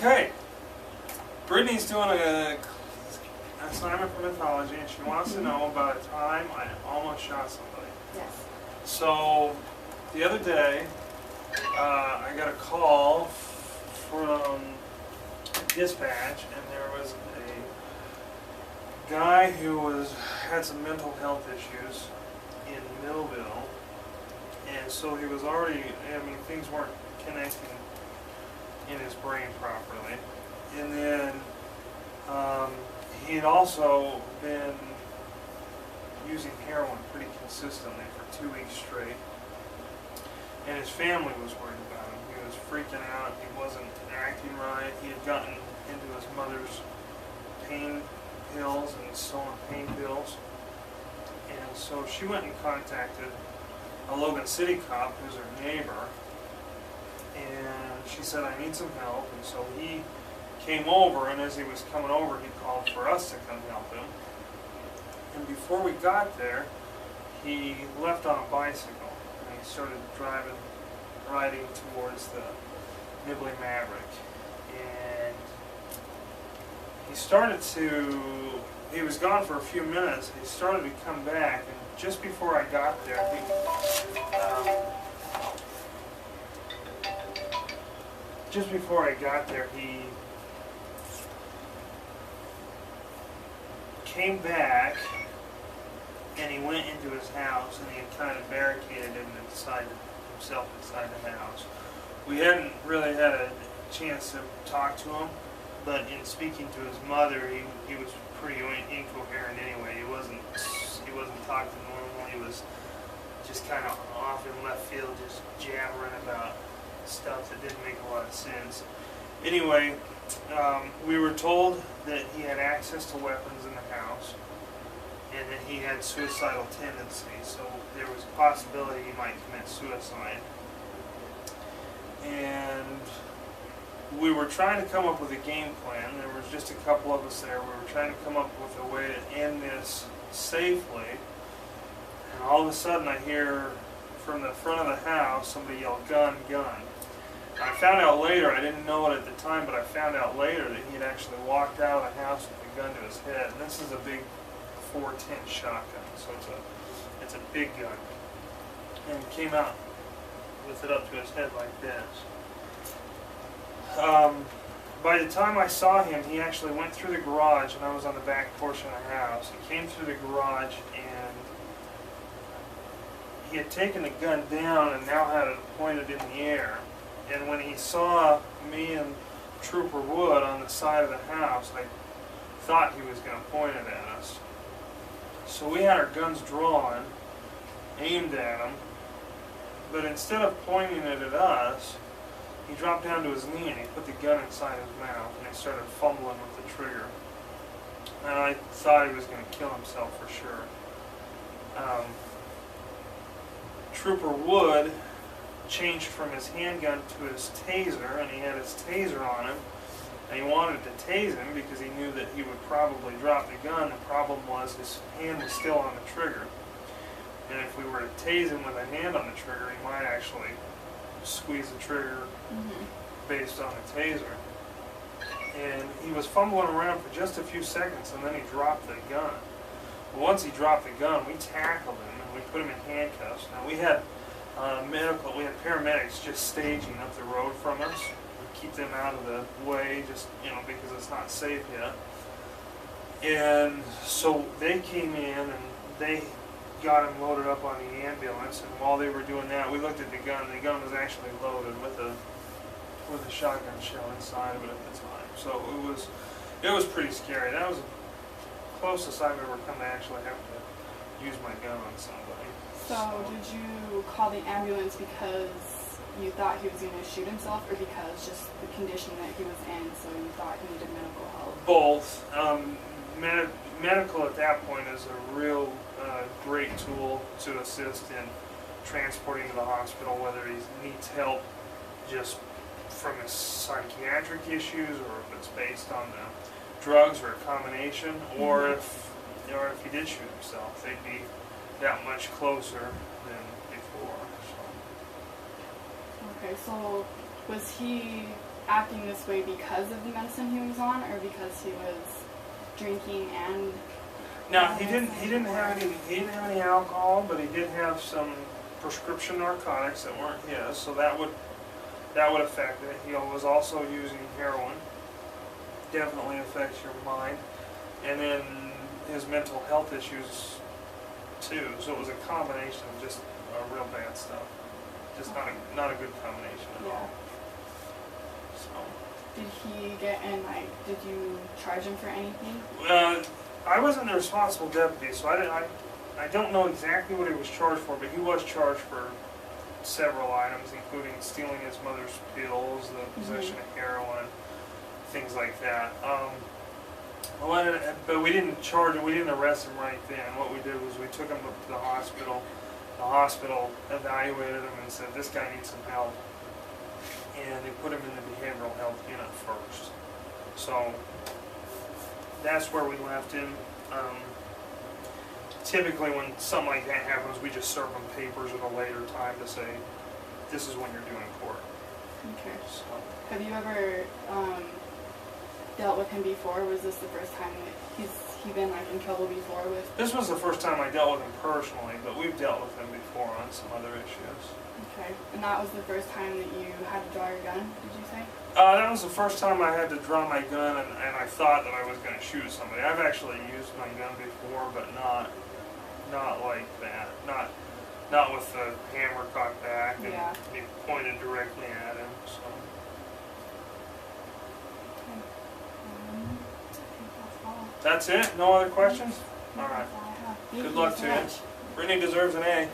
Okay. Brittany's doing an assignment for mythology, and she wants to know about a time I almost shot somebody. Yes. So, the other day, I got a call from dispatch, and there was a guy who had some mental health issues in Millville, and so he was already, things weren't connecting in his brain properly. And then he had also been using heroin pretty consistently for 2 weeks straight. And his family was worried about him. He was freaking out. He wasn't acting right. He had gotten into his mother's pain pills and stolen pain pills. And so she went and contacted a Logan City cop who's her neighbor. And she said, I need some help. And so he came over, and as he was coming over, he called for us to come help him. And before we got there, he left on a bicycle, and he started riding towards the Nibley Maverick. And he was gone for a few minutes, and he started to come back, and just before I got there, he came back, and he went into his house, and he had kind of barricaded himself inside the house. We hadn't really had a chance to talk to him, but in speaking to his mother, he was pretty incoherent anyway. He wasn't talking normal. He was just kind of off in left field, just jabbering about stuff that didn't make a lot of sense. Anyway, we were told that he had access to weapons in the house and that he had suicidal tendencies, so there was a possibility he might commit suicide. And we were trying to come up with a game plan. There was just a couple of us there. We were trying to come up with a way to end this safely, and all of a sudden I hear from the front of the house somebody yell, "Gun, gun." I found out later, I didn't know it at the time, but I found out later that he had actually walked out of the house with a gun to his head. And this is a big 410 shotgun, so it's a big gun. And he came out with it up to his head like this. By the time I saw him, he actually went through the garage, and I was on the back portion of the house. He came through the garage, and he had taken the gun down and now had it pointed in the air. And when he saw me and Trooper Wood on the side of the house, I thought he was going to point it at us. So we had our guns drawn, aimed at him, but instead of pointing it at us, he dropped down to his knee and he put the gun inside his mouth and he started fumbling with the trigger. And I thought he was going to kill himself for sure. Trooper Wood changed from his handgun to his taser, and he had his taser on him, and he wanted to tase him because he knew that he would probably drop the gun. The problem was his hand was still on the trigger, and if we were to tase him with a hand on the trigger, he might actually squeeze the trigger based on the taser. And he was fumbling around for just a few seconds, and then he dropped the gun. Well, once he dropped the gun, we tackled him and we put him in handcuffs. Now we had paramedics just staging up the road from us. We keep them out of the way, just because it's not safe yet. And so they came in and they got him loaded up on the ambulance. And while they were doing that, we looked at the gun. The gun was actually loaded with a shotgun shell inside of it at the time. So it was pretty scary. That was the closest I've ever come to actually having to use my gun on somebody. So did you call the ambulance because you thought he was going to shoot himself, or because just the condition that he was in, so you thought he needed medical help? Both. Medical at that point is a real great tool to assist in transporting to the hospital, whether he needs help just from his psychiatric issues, or if it's based on the drugs or a combination, or if he did shoot himself, they'd be that much closer than before. Okay, so was he acting this way because of the medicine he was on, or because he was drinking and? No, he didn't have any alcohol, but he did have some prescription narcotics that weren't his, so that would affect it. He was also using heroin. Definitely affects your mind, and then his mental health issues too. So it was a combination of just real bad stuff. Just not a good combination at all. So. Did he get in, like, did you charge him for anything? I wasn't the responsible deputy, so I don't know exactly what he was charged for, but he was charged for several items, including stealing his mother's pills, the possession of heroin, things like that. But we didn't charge him, we didn't arrest him right then. What we did was we took him up to the hospital. The hospital evaluated him and said, this guy needs some help. And they put him in the behavioral health unit first. So that's where we left him. Typically when something like that happens, we just serve them papers at a later time to say, this is when you're doing court. Okay. So. Have you ever dealt with him before? Was this the first time that he been like in trouble before with? This was the first time I dealt with him personally, but we've dealt with him before on some other issues. Okay. And that was the first time that you had to draw your gun, did you say? That was the first time I had to draw my gun, and I thought that I was going to shoot somebody. I've actually used my gun before, but not like that. Not with the hammer cocked back and be pointed directly at him. So. Okay. I think that's all. That's it? No other questions? All right. That's all I have. Thank Good you luck so to you. much. Brittney deserves an A.